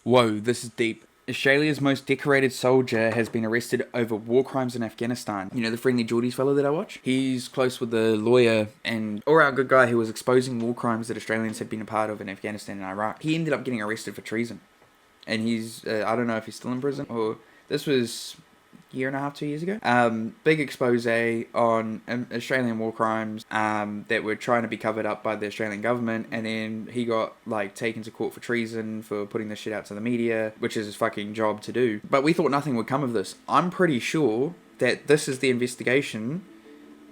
Whoa, this is deep. Australia's most decorated soldier has been arrested over war crimes in Afghanistan. You know the friendly Jordies fellow that I watch? He's close with the lawyer and all-round good guy who was exposing war crimes that Australians had been a part of in Afghanistan and Iraq. He ended up getting arrested for treason. And he's, I don't know if he's still in prison or... This was a year and a half, 2 years ago. Big expose on Australian war crimes that were trying to be covered up by the Australian government, and then he got taken to court for treason for putting this shit out to the media, which is his fucking job to do. But we thought nothing would come of this. I'm pretty sure that this is the investigation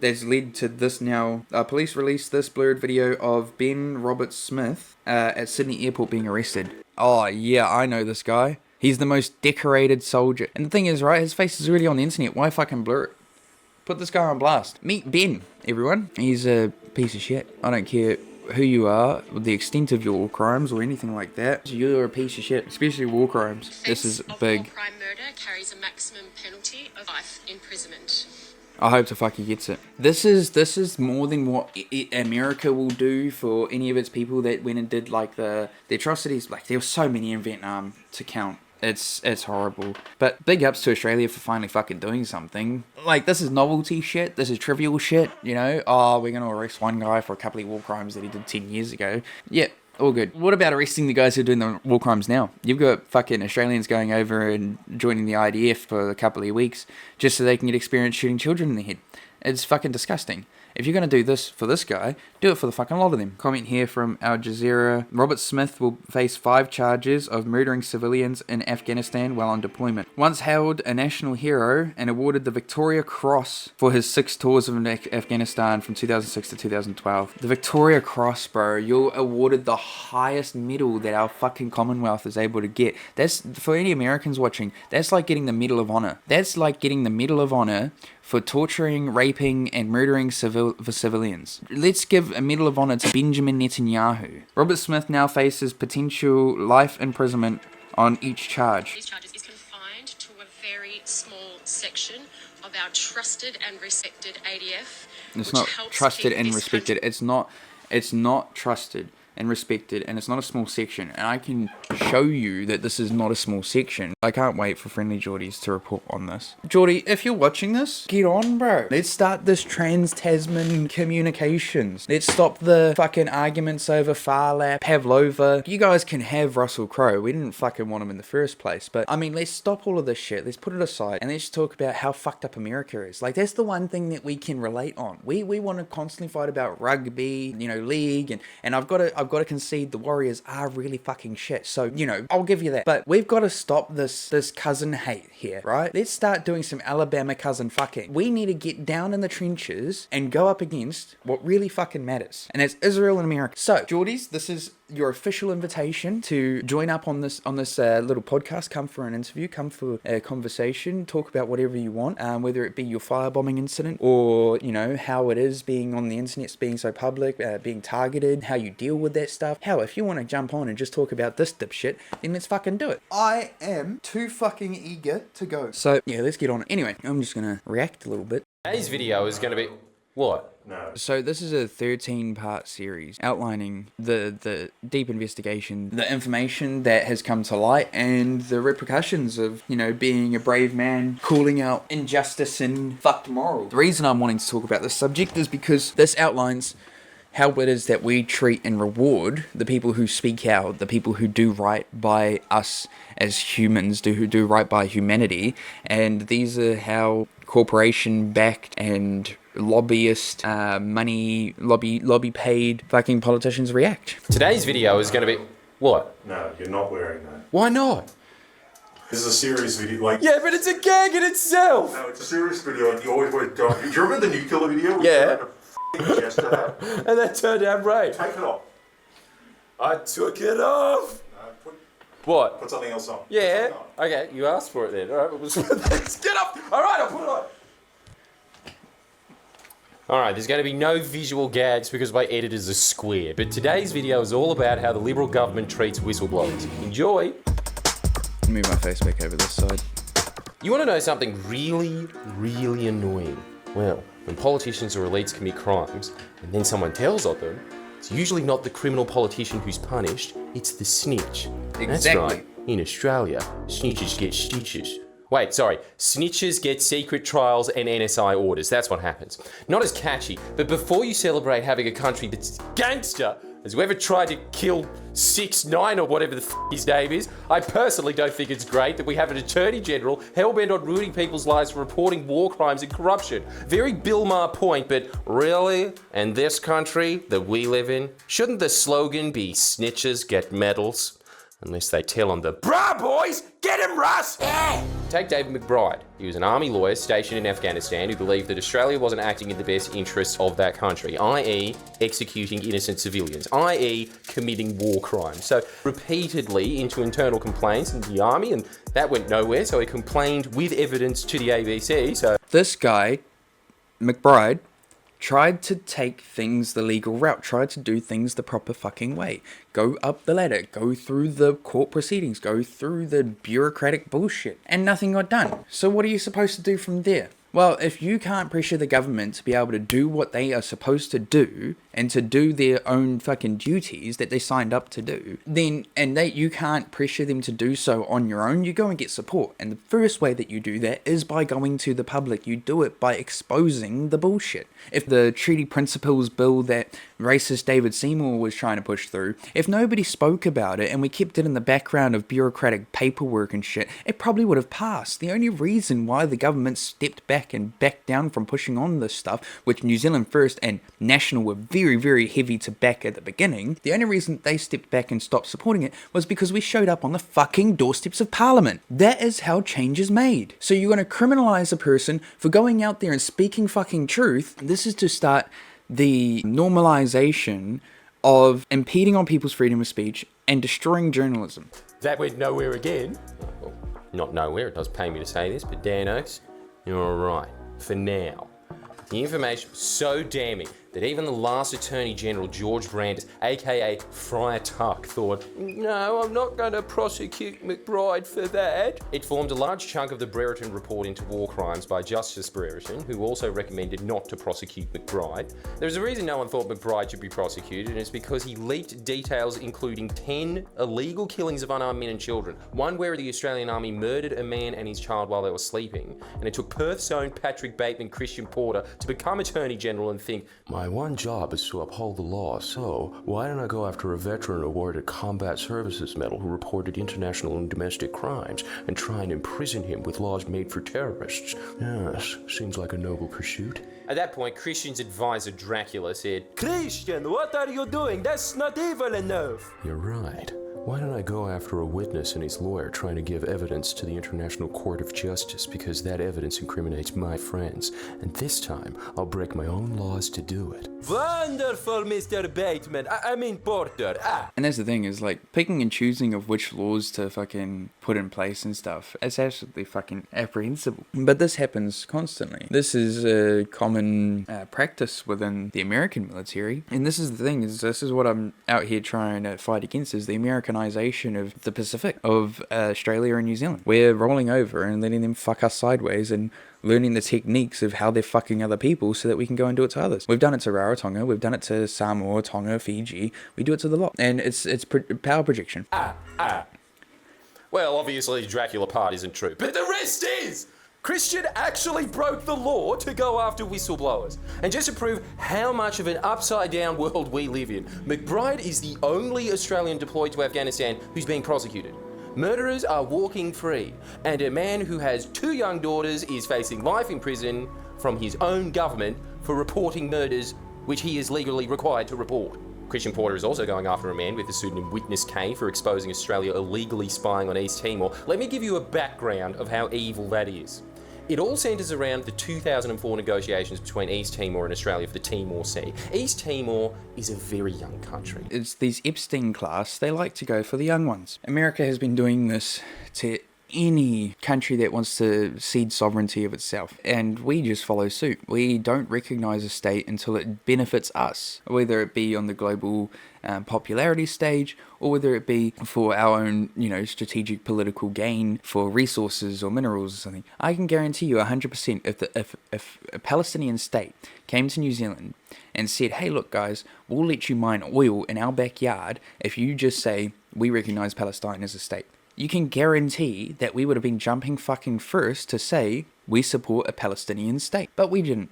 that's led to this now. Police released this blurred video of Ben Roberts-Smith at Sydney Airport being arrested. Oh yeah, I know this guy. He's the most decorated soldier. And the thing is, right, his face is already on the internet. Why fucking blur it? Put this guy on blast. Meet Ben, everyone. He's a piece of shit. I don't care who you are, or the extent of your war crimes, or anything like that. You're a piece of shit, especially war crimes. This is big. War crime murder carries a maximum penalty of life imprisonment. I hope to fuck he gets it. This is more than what America will do for any of its people that went and did the atrocities. There were so many in Vietnam to count. It's horrible. But big ups to Australia for finally fucking doing something. This is novelty shit. This is trivial shit, you know? Oh, we're gonna arrest one guy for a couple of war crimes that he did 10 years ago. Yeah, all good. What about arresting the guys who are doing the war crimes now? You've got fucking Australians going over and joining the IDF for a couple of weeks just so they can get experience shooting children in the head. It's fucking disgusting. If you're going to do this for this guy, do it for the fucking lot of them. Comment here from Al Jazeera. Roberts-Smith will face 5 charges of murdering civilians in Afghanistan while on deployment. Once hailed a national hero and awarded the Victoria Cross for his 6 tours of Afghanistan from 2006 to 2012. The Victoria Cross, bro. You're awarded the highest medal that our fucking Commonwealth is able to get. That's, for any Americans watching, that's like getting the Medal of Honor. That's like getting the Medal of Honor for torturing, raping, and murdering civilians. Let's give a Medal of Honor to Benjamin Netanyahu. Roberts-Smith now faces potential life imprisonment on each charge. These charges is confined to a very small section of our trusted and respected ADF. It's not trusted and respected. It's not trusted and respected, and it's not a small section, and I can show you that this is not a small section. I can't wait for friendly Jordies to report on this. Jordy, if you're watching this, get on, bro. Let's start this trans-Tasman communications. Let's stop the fucking arguments over Farlap, Pavlova. You guys can have Russell Crowe. We didn't fucking want him in the first place, but I mean, let's stop all of this shit. Let's put it aside, and let's talk about how fucked up America is. That's the one thing that we can relate on. We want to constantly fight about rugby, league, and I've got to concede the Warriors are really fucking shit. So, I'll give you that. But we've got to stop this cousin hate here, right? Let's start doing some Alabama cousin fucking. We need to get down in the trenches and go up against what really fucking matters. And that's Israel and America. So, Jordies, this is your official invitation to join up on this little podcast. Come for an interview, come for a conversation, talk about whatever you want, whether it be your firebombing incident or, how it is being on the internet, being so public, being targeted, how you deal with that stuff. Hell, if you want to jump on and just talk about this dipshit, then let's fucking do it. I am too fucking eager to go. So, yeah, let's get on it. Anyway, I'm just going to react a little bit. Today's video is going to be... What? No. So this is a 13-part series outlining the deep investigation, the information that has come to light, and the repercussions of, being a brave man, calling out injustice and fucked morals. The reason I'm wanting to talk about this subject is because this outlines how it is that we treat and reward the people who speak out, the people who do right by us as humans, who do right by humanity, and these are how corporation-backed and lobbyist, lobby paid fucking politicians react. Today's video is going to be... What? No, you're not wearing that. Why not? This is a serious video, Yeah, but it's a gag in itself! No, it's a serious video and you always wear dark. Do you remember the nuclear video? Yeah. And that turned out right. Take it off. I took it off! Put What? something else on. Yeah. Okay, you asked for it then. Alright, let's get up! Alright, I'll put it on! Alright, there's going to be no visual gags because my editors are square, but today's video is all about how the Liberal government treats whistleblowers. Enjoy! Move my face back over this side. You want to know something really, really annoying? Well, when politicians or elites commit crimes, and then someone tells of them, it's usually not the criminal politician who's punished, it's the snitch. Exactly. That's right. In Australia, snitches get stitches. Wait, sorry. Snitches get secret trials and NSI orders. That's what happens. Not as catchy, but before you celebrate having a country that's gangster, has whoever tried to kill 6ix9ine or whatever the his name is, I personally don't think it's great that we have an Attorney General hell-bent on ruining people's lives for reporting war crimes and corruption. Very Bill Maher point, but really? In this country that we live in, shouldn't the slogan be snitches get medals? Unless they tell on the "Brah, boys! Get him, Russ!" Take David McBride. He was an army lawyer stationed in Afghanistan who believed that Australia wasn't acting in the best interests of that country, i.e. executing innocent civilians, i.e. committing war crimes. So repeatedly into internal complaints in the army, and that went nowhere, so he complained with evidence to the ABC, so... This guy, McBride, tried to take things the legal route, tried to do things the proper fucking way. Go up the ladder, go through the court proceedings, go through the bureaucratic bullshit, and nothing got done. So what are you supposed to do from there? Well, if you can't pressure the government to be able to do what they are supposed to do, and to do their own fucking duties that they signed up to do, then, you can't pressure them to do so on your own, you go and get support. And the first way that you do that is by going to the public. You do it by exposing the bullshit. If the treaty principles bill that racist David Seymour was trying to push through, if nobody spoke about it and we kept it in the background of bureaucratic paperwork and shit, it probably would have passed. The only reason why the government stepped back and backed down from pushing on this stuff, which New Zealand First and National were very, very heavy to back at the beginning, the only reason they stepped back and stopped supporting it was because we showed up on the fucking doorsteps of Parliament. That is how change is made. So you're going to criminalize a person for going out there and speaking fucking truth. This is to start the normalization of impeding on people's freedom of speech and destroying journalism. That went nowhere again. Well, not nowhere, it does pay me to say this, but Dan Oakes, you're right, for now. The information was so damning that even the last Attorney General, George Brandis, aka Friar Tuck, thought, no, I'm not going to prosecute McBride for that. It formed a large chunk of the Brereton report into war crimes by Justice Brereton, who also recommended not to prosecute McBride. There's a reason no one thought McBride should be prosecuted, and it's because he leaked details including 10 illegal killings of unarmed men and children, one where the Australian Army murdered a man and his child while they were sleeping, and it took Perth's own Patrick Bateman Christian Porter to become Attorney General and think, my one job is to uphold the law, so why don't I go after a veteran awarded Combat Services Medal who reported international and domestic crimes and try and imprison him with laws made for terrorists? Yes, seems like a noble pursuit. At that point, Christian's advisor Dracula said, Christian, what are you doing? That's not evil enough. You're right. Why don't I go after a witness and his lawyer trying to give evidence to the International Court of Justice because that evidence incriminates my friends, and this time I'll break my own laws to do it. Wonderful, Mr. Bateman. I mean Porter. And that's the thing, is like picking and choosing of which laws to fucking put in place and stuff. It's absolutely fucking apprehensible. But this happens constantly. This is a common practice within the American military. And this is the thing, is this is what I'm out here trying to fight against, is the Americanization of the Pacific, of Australia and New Zealand. We're rolling over and letting them fuck us sideways and learning the techniques of how they're fucking other people so that we can go and do it to others. We've done it to Rarotonga, we've done it to Samoa, Tonga, Fiji, we do it to the lot. And it's power projection. Well, obviously the Dracula part isn't true, but the rest is! Christian actually broke the law to go after whistleblowers. And just to prove how much of an upside-down world we live in, McBride is the only Australian deployed to Afghanistan who's being prosecuted. Murderers are walking free, and a man who has 2 young daughters is facing life in prison from his own government for reporting murders which he is legally required to report. Christian Porter is also going after a man with the pseudonym Witness K for exposing Australia illegally spying on East Timor. Let me give you a background of how evil that is. It all centres around the 2004 negotiations between East Timor and Australia for the Timor Sea. East Timor is a very young country. It's these Epstein class, they like to go for the young ones. America has been doing this to any country that wants to cede sovereignty of itself, and we just follow suit. We don't recognise a state until it benefits us, whether it be on the global popularity stage, or whether it be for our own, strategic political gain for resources or minerals or something. I can guarantee you 100% if a Palestinian state came to New Zealand and said, hey, look guys, we'll let you mine oil in our backyard if you just say, we recognise Palestine as a state. you can guarantee that we would have been jumping fucking first to say we support a Palestinian state. But we didn't.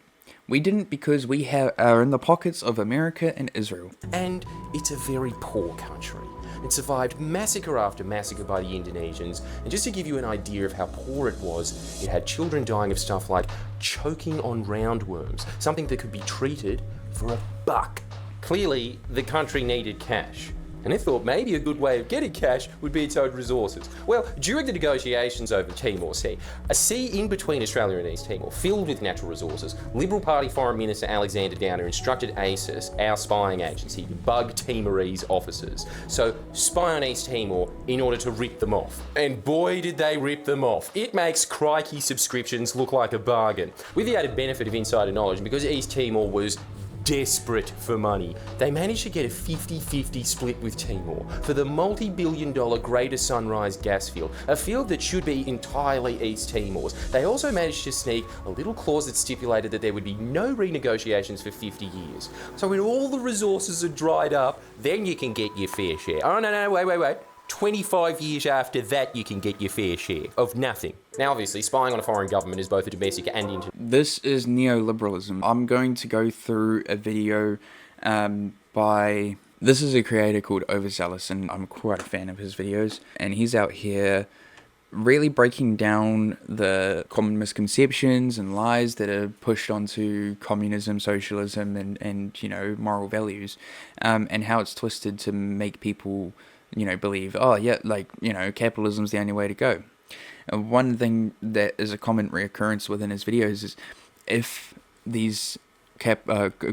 We didn't because we are in the pockets of America and Israel. And it's a very poor country. It survived massacre after massacre by the Indonesians, and just to give you an idea of how poor it was, it had children dying of stuff like choking on roundworms, something that could be treated for $1. Clearly, the country needed cash. And they thought maybe a good way of getting cash would be its own resources. Well, during the negotiations over Timor Sea, a sea in between Australia and East Timor, filled with natural resources, Liberal Party Foreign Minister Alexander Downer instructed ASIS, our spying agency, to bug Timorese officers. So, spy on East Timor in order to rip them off. And boy did they rip them off. It makes crikey subscriptions look like a bargain. With the added benefit of insider knowledge, and because East Timor was desperate for money, they managed to get a 50-50 split with Timor for the multi-billion-dollar Greater Sunrise gas field, a field that should be entirely East Timor's. They also managed to sneak a little clause that stipulated that there would be no renegotiations for 50 years. So when all the resources are dried up, then you can get your fair share. Oh, no, wait. 25 years after that, you can get your fair share of nothing. Now, obviously, spying on a foreign government is both a domestic and international. This is neoliberalism. I'm going to go through a video by... This is a creator called Overzealous, and I'm quite a fan of his videos. And he's out here really breaking down the common misconceptions and lies that are pushed onto communism, socialism, and you know, moral values, and how it's twisted to make people, you know, believe, oh yeah, like, you know, capitalism's the only way to go. And one thing that is a common reoccurrence within his videos is if these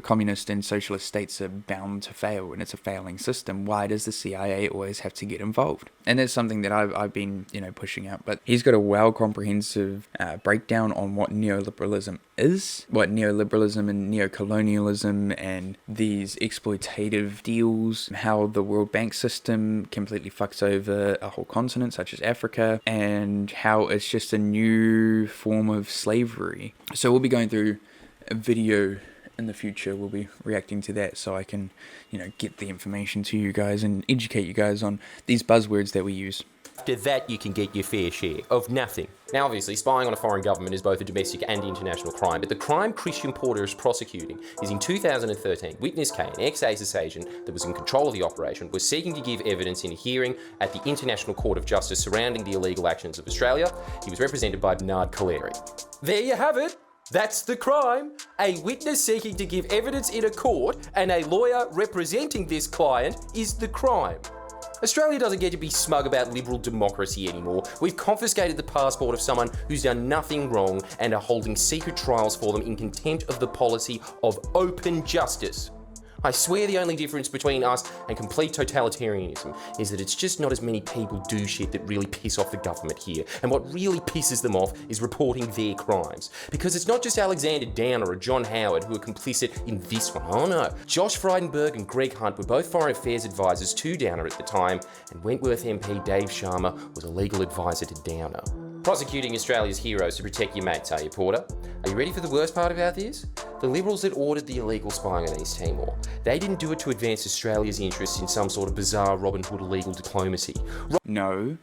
communist and socialist states are bound to fail and it's a failing system, why does the CIA always have to get involved? And that's something that I've been, you know, pushing out. But he's got a well-comprehensive breakdown on what neoliberalism is, what neoliberalism and neocolonialism and these exploitative deals, how the World Bank system completely fucks over a whole continent such as Africa, and how it's just a new form of slavery. So we'll be going through a video in the future. We'll be reacting to that so I can, you know, get the information to you guys and educate you guys on these buzzwords that we use. After that, you can get your fair share of nothing. Now, obviously, spying on a foreign government is both a domestic and international crime, but the crime Christian Porter is prosecuting is in 2013, Witness K, an ex-ASIS agent that was in control of the operation, was seeking to give evidence in a hearing at the International Court of Justice surrounding the illegal actions of Australia. He was represented by Bernard Collaery. There you have it. That's the crime. A witness seeking to give evidence in a court and a lawyer representing this client is the crime. Australia doesn't get to be smug about liberal democracy anymore. We've confiscated the passport of someone who's done nothing wrong and are holding secret trials for them in contempt of the policy of open justice. I swear the only difference between us and complete totalitarianism is that it's just not as many people do shit that really piss off the government here. And what really pisses them off is reporting their crimes. Because it's not just Alexander Downer or John Howard who are complicit in this one. Oh no. Josh Frydenberg and Greg Hunt were both foreign affairs advisors to Downer at the time, and Wentworth MP Dave Sharma was a legal advisor to Downer. Prosecuting Australia's heroes to protect your mates, are you, Porter? Are you ready for the worst part about this? The Liberals that ordered the illegal spying on East Timor, they didn't do it to advance Australia's interests in some sort of bizarre Robin Hood illegal diplomacy. No,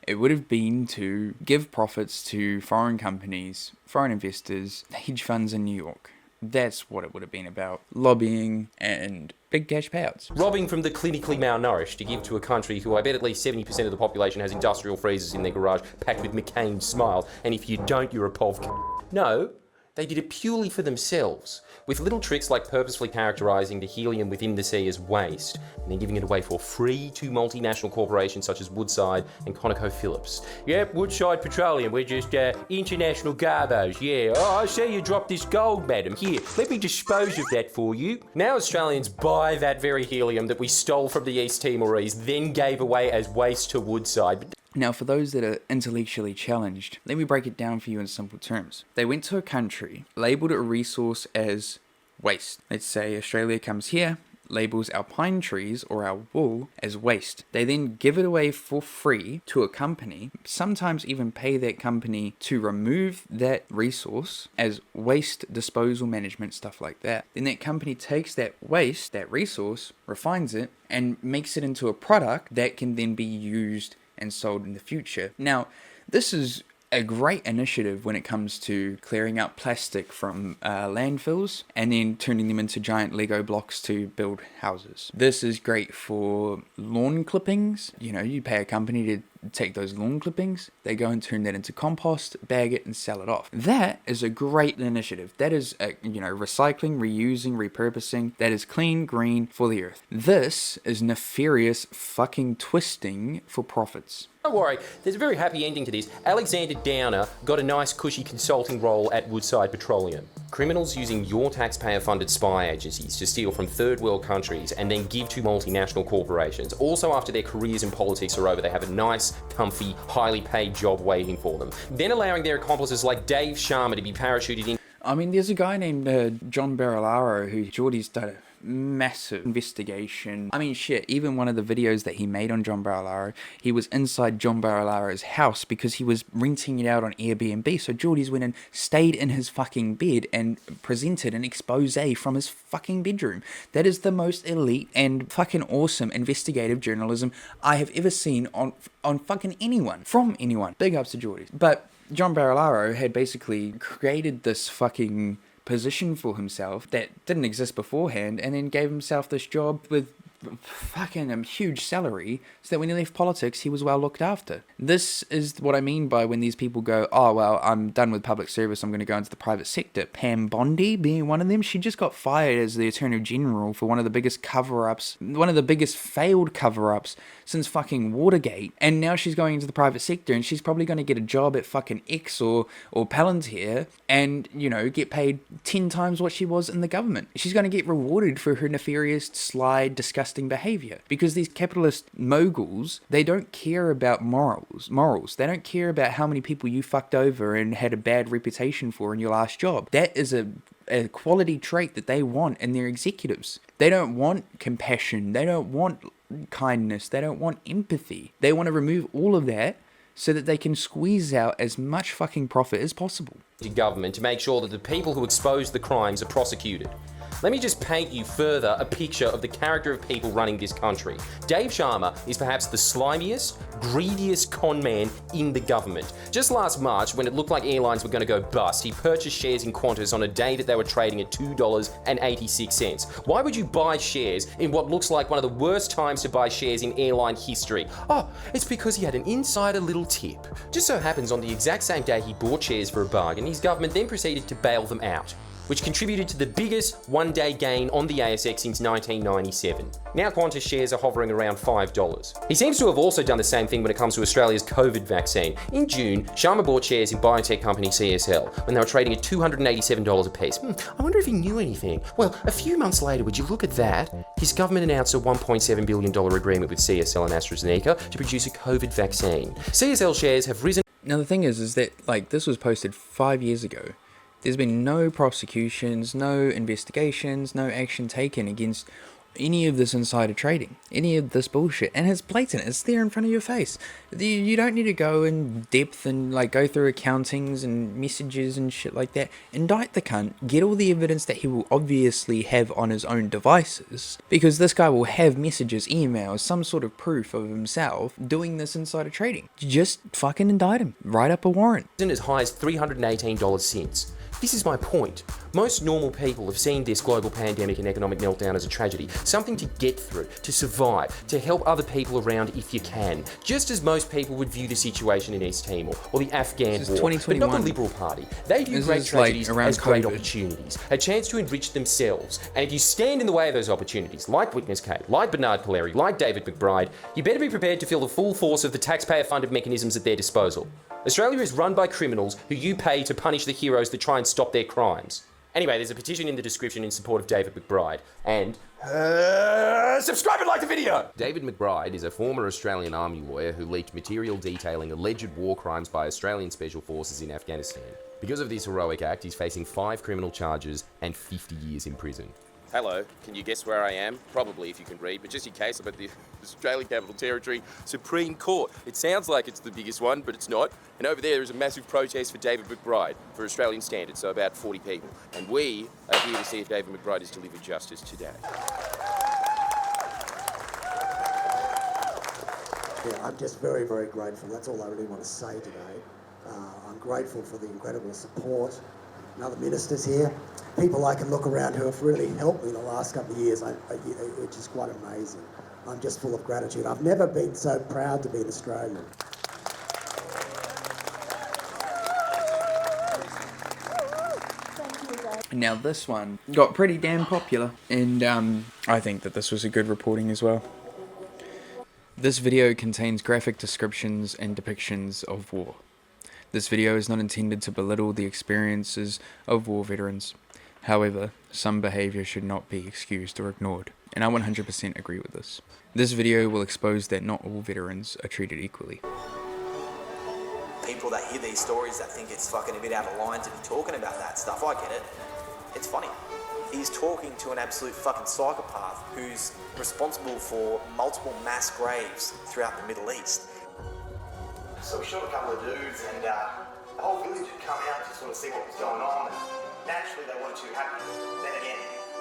it would have been to give profits to foreign companies, foreign investors, hedge funds in New York. That's what it would have been about. Lobbying and big cash payouts. Robbing from the clinically malnourished to give to a country who I bet at least 70% of the population has industrial freezers in their garage packed with McCain smiles, and if you don't, you're a POV. No, they did it purely for themselves, with little tricks like purposefully characterising the helium within the sea as waste, and then giving it away for free to multinational corporations such as Woodside and ConocoPhillips. Yep, Woodside Petroleum, we're just international garbos, yeah. Oh, I see you dropped this gold, madam. Here, let me dispose of that for you. Now Australians buy that very helium that we stole from the East Timorese, then gave away as waste to Woodside. Now, for those that are intellectually challenged, let me break it down for you in simple terms. They went to a country, labelled a resource as waste. Let's say Australia comes here, labels our pine trees or our wool as waste. They then give it away for free to a company, sometimes even pay that company to remove that resource as waste disposal management, stuff like that. Then that company takes that waste, that resource, refines it, and makes it into a product that can then be used and sold in the future. Now, this is a great initiative when it comes to clearing out plastic from landfills and then turning them into giant Lego blocks to build houses. This is great for lawn clippings. You know, you pay a company to take those lawn clippings, they go and turn that into compost, bag it and sell it off. That is a great initiative. That is, recycling, reusing, repurposing. That is clean, green for the earth. This is nefarious fucking twisting for profits. Don't worry, there's a very happy ending to this. Alexander Downer got a nice cushy consulting role at Woodside Petroleum. Criminals using your taxpayer-funded spy agencies to steal from third world countries and then give to multinational corporations. Also, after their careers in politics are over, they have a nice, comfy, highly paid job waiting for them. Then allowing their accomplices like Dave Sharma to be parachuted in. I mean, there's a guy named John Barilaro who Jordies done a massive investigation. I mean, shit, even one of the videos that he made on John Barilaro, he was inside John Barilaro's house because he was renting it out on Airbnb. So Jordies went and stayed in his fucking bed and presented an expose from his fucking bedroom. That is the most elite and fucking awesome investigative journalism I have ever seen on fucking anyone, from anyone. Big ups to Jordies. But John Barilaro had basically created this fucking position for himself that didn't exist beforehand, and then gave himself this job with fucking a huge salary so that when he left politics he was well looked after. This is what I mean by when these people go, oh well, I'm done with public service, I'm going to go into the private sector. Pam Bondi being one of them, she just got fired as the Attorney General for one of the biggest cover-ups, one of the biggest failed cover-ups since fucking Watergate, and now she's going into the private sector and she's probably going to get a job at fucking X or Palantir and, you know, get paid 10 times what she was in the government. She's going to get rewarded for her nefarious, sly, disgusting behavior, because these capitalist moguls, they don't care about morals. They don't care about how many people you fucked over and had a bad reputation for in your last job. That is a quality trait that they want in their executives. They don't want compassion. They don't want kindness. They don't want empathy. They want to remove all of that so that they can squeeze out as much fucking profit as possible. Government to make sure that the people who exposed the crimes are prosecuted. Let me just paint you further a picture of the character of people running this country. Dave Sharma is perhaps the slimiest, greediest con man in the government. Just last March, when it looked like airlines were going to go bust, he purchased shares in Qantas on a day that they were trading at $2.86. Why would you buy shares in what looks like one of the worst times to buy shares in airline history? Oh, it's because he had an insider little tip. Just so happens on the exact same day he bought shares for a bargain, his government then proceeded to bail them out, which contributed to the biggest one-day gain on the ASX since 1997. Now Qantas shares are hovering around $5. He seems to have also done the same thing when it comes to Australia's COVID vaccine. In June, Sharma bought shares in biotech company CSL when they were trading at $287 a piece. I wonder if he knew anything. Well, a few months later, would you look at that? His government announced a $1.7 billion agreement with CSL and AstraZeneca to produce a COVID vaccine. CSL shares have risen. Now the thing is that, like, this was posted 5 years ago. There's been no prosecutions, no investigations, no action taken against any of this insider trading, any of this bullshit, and it's blatant. It's there in front of your face. You don't need to go in depth and like go through accountings and messages and shit like that. Indict the cunt, get all the evidence that he will obviously have on his own devices, because this guy will have messages, emails, some sort of proof of himself doing this insider trading. Just fucking indict him, write up a warrant. As high as $318 since. This is my point. Most normal people have seen this global pandemic and economic meltdown as a tragedy, something to get through, to survive, to help other people around if you can. Just as most people would view the situation in East Timor or the Afghan war, but not the Liberal Party. They view great tragedies as great opportunities, a chance to enrich themselves. And if you stand in the way of those opportunities, like Witness K, like Bernard Polleri, like David McBride, you better be prepared to feel the full force of the taxpayer-funded mechanisms at their disposal. Australia is run by criminals who you pay to punish the heroes that try and stop their crimes. Anyway, there's a petition in the description in support of David McBride. And subscribe and like the video! David McBride is a former Australian army lawyer who leaked material detailing alleged war crimes by Australian special forces in Afghanistan. Because of this heroic act, he's facing 5 criminal charges and 50 years in prison. Hello, can you guess where I am? Probably if you can read, but just in case, I'm at the Australian Capital Territory Supreme Court. It sounds like it's the biggest one, but it's not. And over there is a massive protest for David McBride, for Australian standards, so about 40 people. And we are here to see if David McBride is delivered justice today. Yeah, I'm just very, very grateful. That's all I really want to say today. I'm grateful for the incredible support and other ministers here. People I can look around who have really helped me the last couple of years. It's just quite amazing. I'm just full of gratitude. I've never been so proud to be an Australian. Now this one got pretty damn popular, and I think that this was a good reporting as well. This video contains graphic descriptions and depictions of war. This video is not intended to belittle the experiences of war veterans. However, some behaviour should not be excused or ignored, and I 100% agree with this. This video will expose that not all veterans are treated equally. People that hear these stories that think it's fucking a bit out of line to be talking about that stuff, I get it. It's funny. He's talking to an absolute fucking psychopath who's responsible for multiple mass graves throughout the Middle East. So we shot a couple of dudes and the whole village had come out to sort of see what was going on. And naturally they weren't too happy. Then again,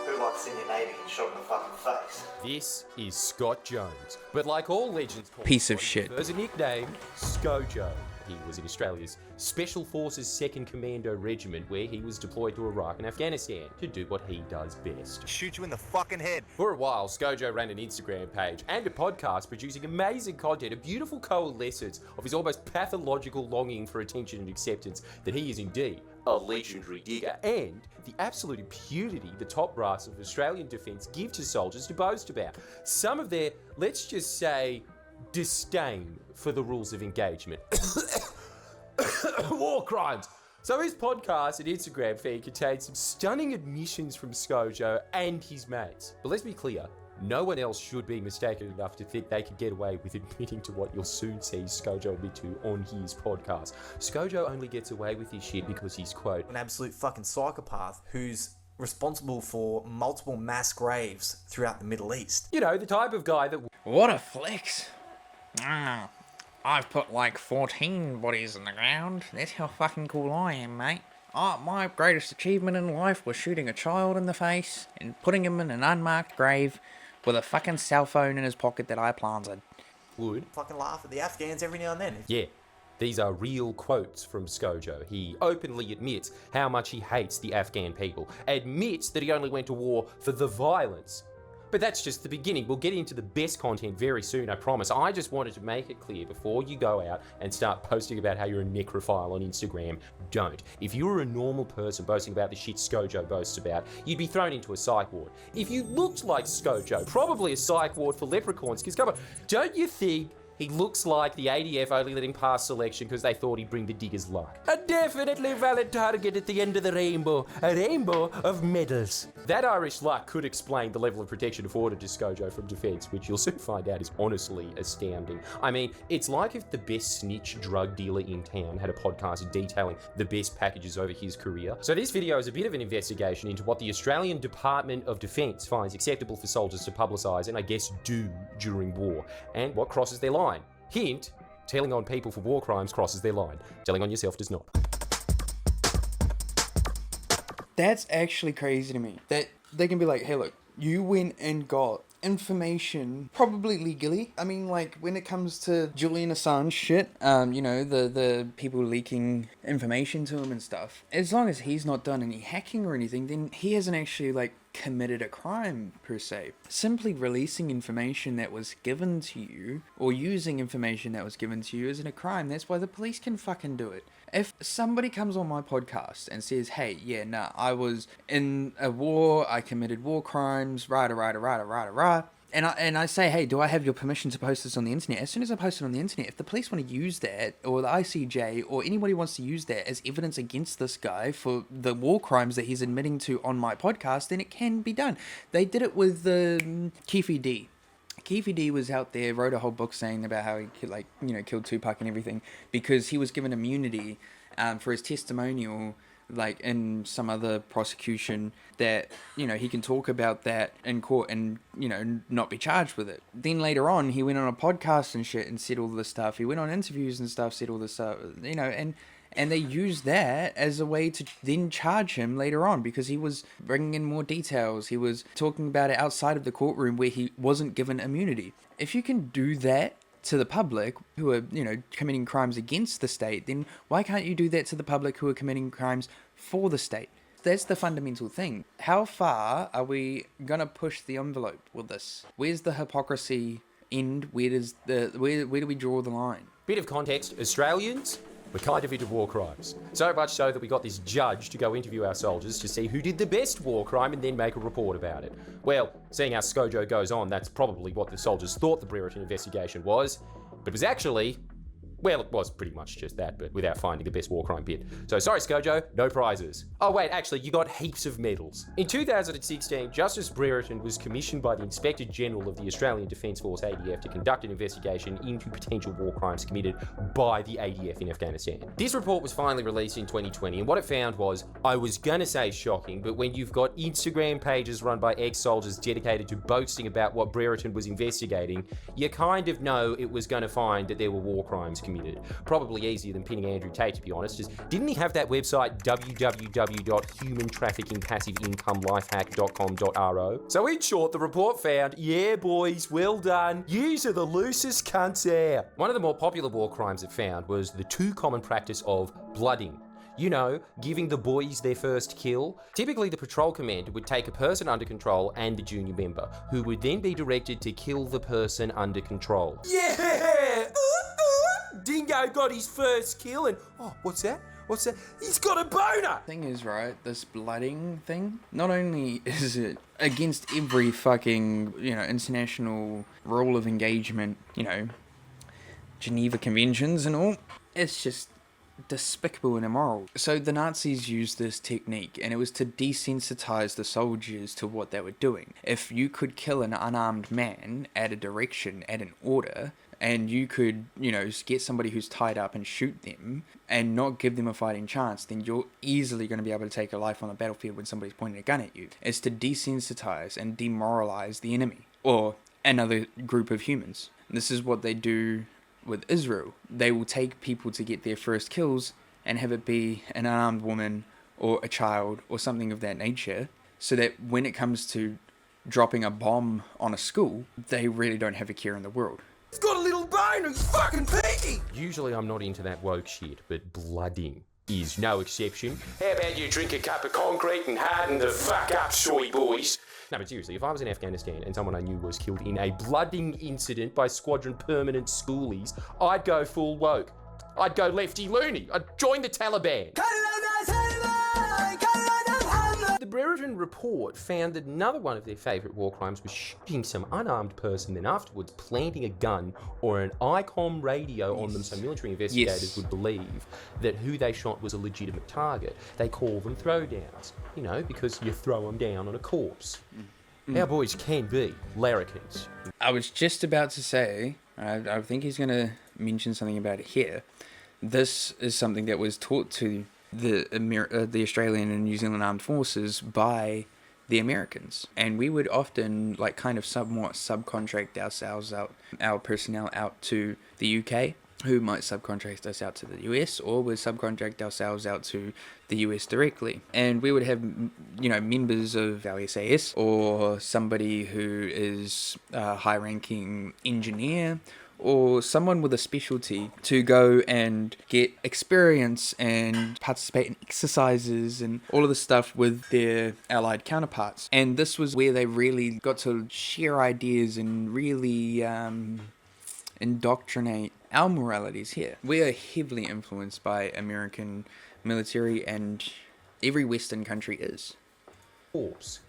who likes seeing your neighbour get shot in the fucking face? This is Scott Jones, but like all legends, Piece of shit. There's a nickname, Scojo. He was in Australia's Special Forces 2nd Commando Regiment, where he was deployed to Iraq and Afghanistan to do what he does best. Shoot you in the fucking head. For a while, Scojo ran an Instagram page and a podcast producing amazing content, a beautiful coalescence of his almost pathological longing for attention and acceptance that he is indeed a legendary digger, and the absolute impunity the top brass of Australian defence give to soldiers to boast about. Some of their, let's just say, disdain for the rules of engagement. War crimes. So his podcast and Instagram feed contains some stunning admissions from Scojo and his mates. But let's be clear, no one else should be mistaken enough to think they could get away with admitting to what you'll soon see Scojo admit to on his podcast. Scojo only gets away with his shit because he's, quote, An absolute fucking psychopath who's responsible for multiple mass graves throughout the Middle East. you know, the type of guy that What a flex. I've put like 14 bodies in the ground. That's how fucking cool I am, mate. My greatest achievement in life was shooting a child in the face and putting him in an unmarked grave with a fucking cell phone in his pocket that I planted. would... Fucking laugh at the Afghans every now and then. Yeah, these are real quotes from Scojo. He openly admits how much he hates the Afghan people, admits that he only went to war for the violence. But that's just the beginning. We'll get into the best content very soon, I promise. I just wanted to make it clear before you go out and start posting about how you're a necrophile on Instagram, don't. If you were a normal person boasting about the shit Scojo boasts about, you'd be thrown into a psych ward. If you looked like Scojo, probably a psych ward for leprechauns, because come on, don't you think he looks like the ADF only letting pass selection because they thought he'd bring the diggers luck? A definitely valid target at the end of the rainbow. A rainbow of medals. That Irish luck could explain the level of protection afforded to Scojo from defence, which you'll soon find out is honestly astounding. I mean, it's like if the best snitch drug dealer in town had a podcast detailing the best packages over his career. So this video is a bit of an investigation into what the Australian Department of Defence finds acceptable for soldiers to publicise and I guess do during war, and what crosses their line. Hint, telling on people for war crimes crosses their line. Telling on yourself does not. That's actually crazy to me. That they can be like, hey look, you went and got information, probably legally. I mean, like, when it comes to Julian Assange shit, you know, the people leaking information to him and stuff, as long as he's not done any hacking or anything, then he hasn't actually, like, committed a crime, per se. Simply releasing information that was given to you, or using information that was given to you, isn't a crime. That's why the police can fucking do it. If somebody comes on my podcast and says, hey, yeah, nah, I was in a war, I committed war crimes, and I say, hey, do I have your permission to post this on the internet? As soon as I post it on the internet, if the police want to use that, or the ICJ, or anybody wants to use that as evidence against this guy for the war crimes that he's admitting to on my podcast, then it can be done. They did it with Keefe D. Keefe D was out there, wrote a whole book saying about how he killed Tupac and everything because he was given immunity for his testimonial, like in some other prosecution, that, you know, he can talk about that in court and, you know, not be charged with it. Then later on, he went on a podcast and shit and said all this stuff. He went on interviews and stuff, said all this stuff, you know, and they used that as a way to then charge him later on because he was bringing in more details. He was talking about it outside of the courtroom where he wasn't given immunity. If you can do that to the public who are, committing crimes against the state, then why can't you do that to the public who are committing crimes for the state? That's the fundamental thing. How far are we gonna push the envelope with this? Where's the hypocrisy end? Where do we draw the line? Bit of context, Australians, we're kind of into war crimes. So much so that we got this judge to go interview our soldiers to see who did the best war crime and then make a report about it. Well, seeing how Scomo goes on, that's probably what the soldiers thought the Brereton investigation was, but it was actually... Well, it was pretty much just that, but without finding the best war crime bit. So sorry, Scomo, no prizes. Oh wait, actually, you got heaps of medals. In 2016, Justice Brereton was commissioned by the Inspector General of the Australian Defence Force ADF to conduct an investigation into potential war crimes committed by the ADF in Afghanistan. This report was finally released in 2020, and what it found was, I was gonna say shocking, but when you've got Instagram pages run by ex-soldiers dedicated to boasting about what Brereton was investigating, you kind of know it was gonna find that there were war crimes committed. Probably easier than pinning Andrew Tate, to be honest. Just, didn't he have that website www.humantraffickingpassiveincomelifehack.com.ro? So in short, the report found, yeah boys, well done, yous are the loosest cunts there. One of the more popular war crimes it found was the too common practice of blooding. You know, giving the boys their first kill. Typically, the patrol commander would take a person under control and a junior member, who would then be directed to kill the person under control. Yeah! Dingo got his first kill and... Oh, what's that? What's that? He's got a boner! Thing is, right, this blooding thing, not only is it against every fucking, international rule of engagement, Geneva Conventions and all, it's just despicable and immoral. So the Nazis used this technique, and it was to desensitize the soldiers to what they were doing. If you could kill an unarmed man at a direction, at an order, and you could, get somebody who's tied up and shoot them and not give them a fighting chance, then you're easily going to be able to take a life on the battlefield when somebody's pointing a gun at you. It's to desensitize and demoralize the enemy or another group of humans. And this is what they do with Israel. They will take people to get their first kills and have it be an unarmed woman or a child or something of that nature, so that when it comes to dropping a bomb on a school, they really don't have a care in the world. He's got a little boner, he's fucking peaky! Usually I'm not into that woke shit, but blooding is no exception. How about you drink a cup of concrete and harden the fuck up, soy boys? No, but seriously, if I was in Afghanistan and someone I knew was killed in a blooding incident by Squadron Permanent Schoolies, I'd go full woke. I'd go lefty loony. I'd join the Taliban. The Brereton report found that another one of their favourite war crimes was shooting some unarmed person, then afterwards planting a gun or an ICOM radio on them so military investigators would believe that who they shot was a legitimate target. They call them throwdowns, because you throw them down on a corpse. Our boys can be larrikins. I was just about to say, I think he's going to mention something about it here. This is something that was taught to the Australian and New Zealand Armed Forces by the Americans, and we would often somewhat subcontract ourselves out, our personnel out to the UK, who might subcontract us out to the US, or we'd subcontract ourselves out to the US directly. And we would have, members of our SAS, or somebody who is a high-ranking engineer, or someone with a specialty to go and get experience and participate in exercises and all of this stuff with their allied counterparts. And this was where they really got to share ideas and really indoctrinate our moralities here. We are heavily influenced by American military, and every Western country is. Corpse.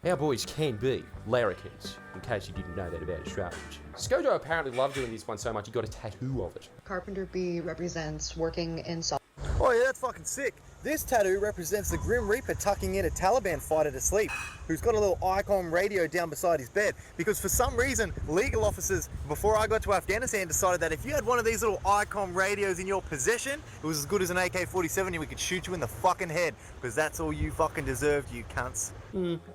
Our boys can be larrikins, in case you didn't know that about Australians. Scomo apparently loved doing this one so much he got a tattoo of it. Carpenter B represents working in... Oh yeah, that's fucking sick. This tattoo represents the Grim Reaper tucking in a Taliban fighter to sleep, who's got a little ICOM radio down beside his bed. Because for some reason, legal officers, before I got to Afghanistan, decided that if you had one of these little ICOM radios in your possession, it was as good as an AK-47 and we could shoot you in the fucking head. Because that's all you fucking deserved, you cunts.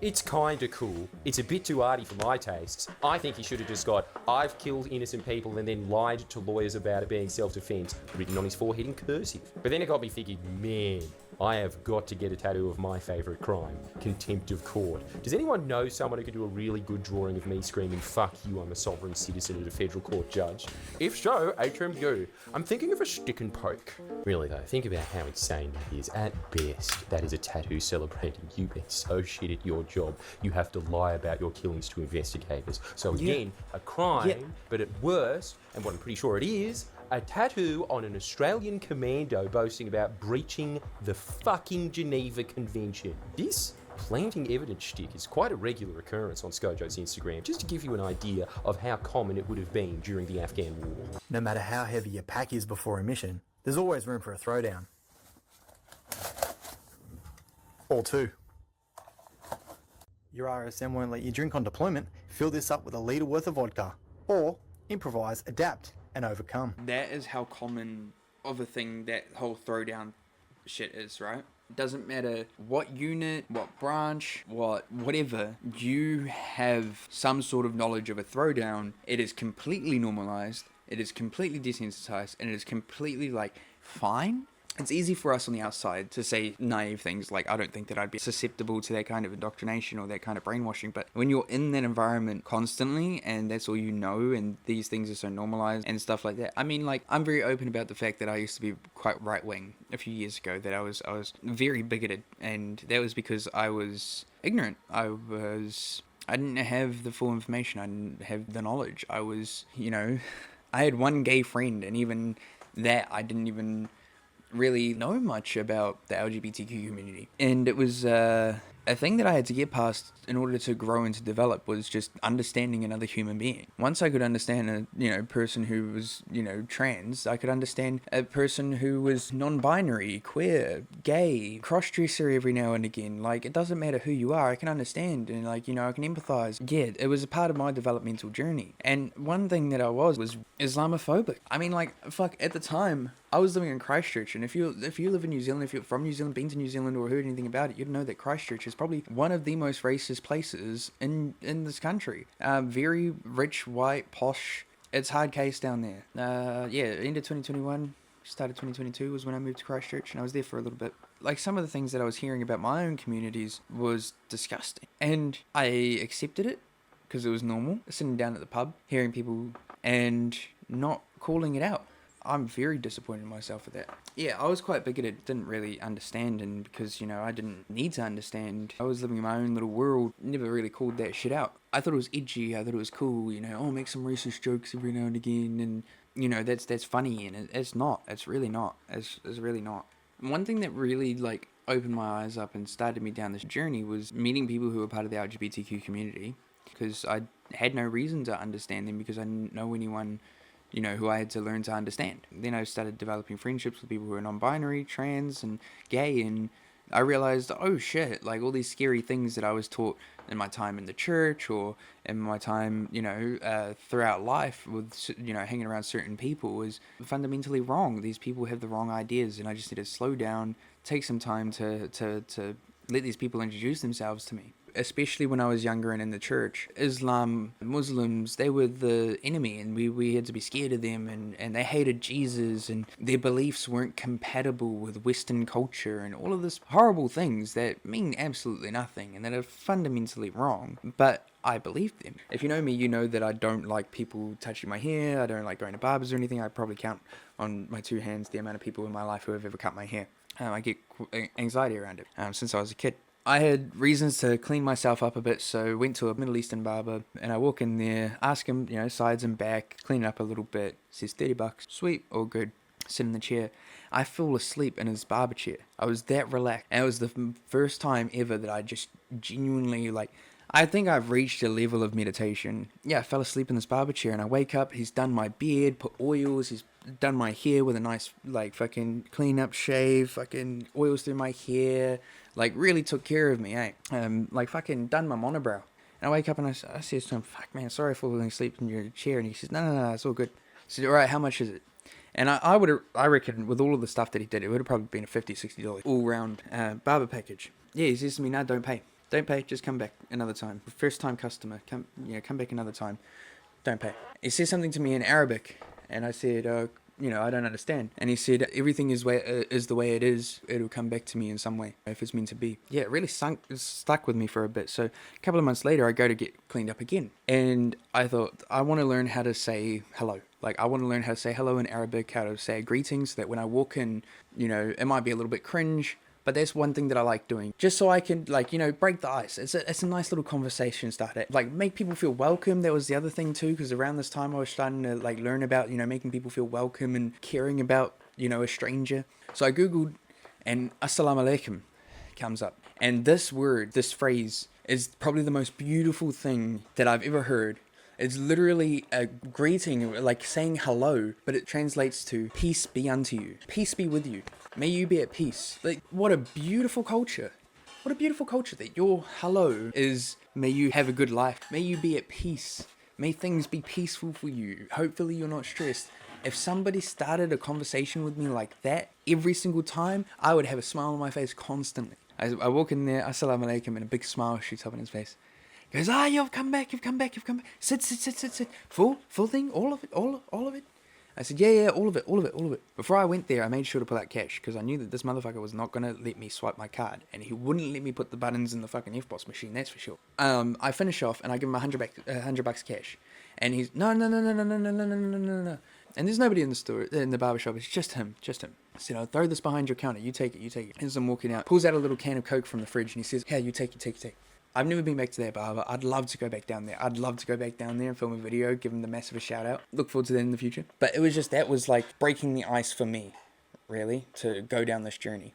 It's kinda cool. It's a bit too arty for my tastes. I think he should have just got, I've killed innocent people and then lied to lawyers about it being self-defense, written on his forehead in cursive. But then it got me thinking, man, I have got to get a tattoo of my favourite crime, contempt of court. God. Does anyone know someone who could do a really good drawing of me screaming, "Fuck you, I'm a sovereign citizen and a federal court judge"? If so, HMU. I'm thinking of a stick and poke. Really though, think about how insane that is. At best, that is a tattoo celebrating you being so shit at your job, you have to lie about your killings to investigators. So again, a crime, but at worst, and what I'm pretty sure it is, a tattoo on an Australian commando boasting about breaching the fucking Geneva Convention. This planting evidence shtick is quite a regular occurrence on Scojo's Instagram, just to give you an idea of how common it would have been during the Afghan war. No matter how heavy your pack is before a mission, there's always room for a throwdown. Or two. Your RSM won't let you drink on deployment. Fill this up with a litre worth of vodka. Or improvise, adapt, and overcome. That is how common of a thing that whole throwdown shit is, right? It doesn't matter what unit, what branch, whatever, you have some sort of knowledge of a throwdown. It is completely normalized, it is completely desensitized, and it is completely, like, fine. It's easy for us on the outside to say naive things like, I don't think that I'd be susceptible to that kind of indoctrination or that kind of brainwashing, but when you're in that environment constantly and that's all you know and these things are so normalized and stuff like that. I mean, like, I'm very open about the fact that I used to be quite right-wing a few years ago, that I was very bigoted, and that was because I was ignorant. I didn't have the full information. I didn't have the knowledge. I was, I had one gay friend, and even that I didn't even really know much about the LGBTQ community. And it was a thing that I had to get past in order to grow and to develop, was just understanding another human being. Once I could understand a person who was, trans, I could understand a person who was non-binary, queer, gay, cross-dresser every now and again. Like, it doesn't matter who you are, I can understand, and I can empathize. Yeah, it was a part of my developmental journey. And one thing that I was Islamophobic. I mean, like, fuck, at the time, I was living in Christchurch, and if you live in New Zealand, if you're from New Zealand, been to New Zealand, or heard anything about it, you'd know that Christchurch is probably one of the most racist places in this country. Very rich, white, posh. It's hard case down there. End of 2021, start of 2022 was when I moved to Christchurch, and I was there for a little bit. Like, some of the things that I was hearing about my own communities was disgusting, and I accepted it because it was normal. Sitting down at the pub, hearing people, and not calling it out. I'm very disappointed in myself for that. Yeah, I was quite bigoted, didn't really understand, and because, I didn't need to understand, I was living in my own little world, never really called that shit out. I thought it was edgy, I thought it was cool, make some racist jokes every now and again, and, that's funny, and it's not, it's really not, it's really not. One thing that really, opened my eyes up and started me down this journey was meeting people who were part of the LGBTQ community, because I had no reason to understand them, because I didn't know anyone who I had to learn to understand. Then I started developing friendships with people who are non-binary, trans, and gay, and I realized, oh shit, all these scary things that I was taught in my time in the church, or in my time, throughout life with, hanging around certain people, is fundamentally wrong. These people have the wrong ideas, and I just need to slow down, take some time to let these people introduce themselves to me. Especially when I was younger and in the church, Islam, Muslims, they were the enemy, and we had to be scared of them, and they hated Jesus, and their beliefs weren't compatible with Western culture, and all of this horrible things that mean absolutely nothing and that are fundamentally wrong, but I believed them. If you know me, you know that I don't like people touching my hair, I don't like going to barbers or anything. I probably count on my two hands the amount of people in my life who have ever cut my hair. I get anxiety around it since I was a kid. I had reasons to clean myself up a bit, so went to a Middle Eastern barber, and I walk in there, ask him, sides and back, clean it up a little bit, says $30, sweet, all good, sit in the chair. I fell asleep in his barber chair. I was that relaxed, and it was the first time ever that I just genuinely, I think I've reached a level of meditation. Yeah, I fell asleep in this barber chair, and I wake up, he's done my beard, put oils, he's done my hair with a nice, fucking clean up shave, fucking oils through my hair, really took care of me, eh? Fucking done my monobrow. And I wake up and I says to him, fuck man, sorry for falling asleep in your chair. And he says, no, it's all good. I said, alright, how much is it? And I reckon with all of the stuff that he did, it would have probably been a $50, $60 all-round barber package. Yeah, he says to me, no, don't pay. Don't pay, just come back another time. First time customer, come back another time. Don't pay. He says something to me in Arabic, and I said, I don't understand. And he said, everything is the way it is. It'll come back to me in some way if it's meant to be. Yeah, it really stuck with me for a bit. So a couple of months later, I go to get cleaned up again. And I thought, I want to learn how to say hello. Like, I want to learn how to say hello in Arabic, how to say greetings, so that when I walk in, it might be a little bit cringe, but that's one thing that I like doing. Just so I can, break the ice. It's a nice little conversation starter. Make people feel welcome. That was the other thing too, because around this time I was starting to, learn about, making people feel welcome and caring about, a stranger. So I Googled, and Assalamu alaikum comes up. And this word, this phrase, is probably the most beautiful thing that I've ever heard. It's literally a greeting, like saying hello, but it translates to peace be unto you. Peace be with you. May you be at peace. What a beautiful culture. What a beautiful culture that your hello is, may you have a good life. May you be at peace. May things be peaceful for you. Hopefully you're not stressed. If somebody started a conversation with me like that every single time, I would have a smile on my face constantly. I walk in there, assalamu alaikum, and a big smile shoots up on his face. He goes, you've come back. Sit. Full thing, all of it. I said, yeah, all of it. Before I went there, I made sure to pull out cash, because I knew that this motherfucker was not going to let me swipe my card, and he wouldn't let me put the buttons in the fucking FBOS machine, that's for sure. I finish off, and I give him $100 cash, and he's, no. And there's nobody in the store, in the barbershop, it's just him. I said, I'll throw this behind your counter, you take it. As I'm walking out, pulls out a little can of Coke from the fridge, and he says, you take it. I've never been back to that barber. I'd love to go back down there. And film a video, give him the massive shout out. Look forward to that in the future. But it was just, that was like breaking the ice for me, really, to go down this journey.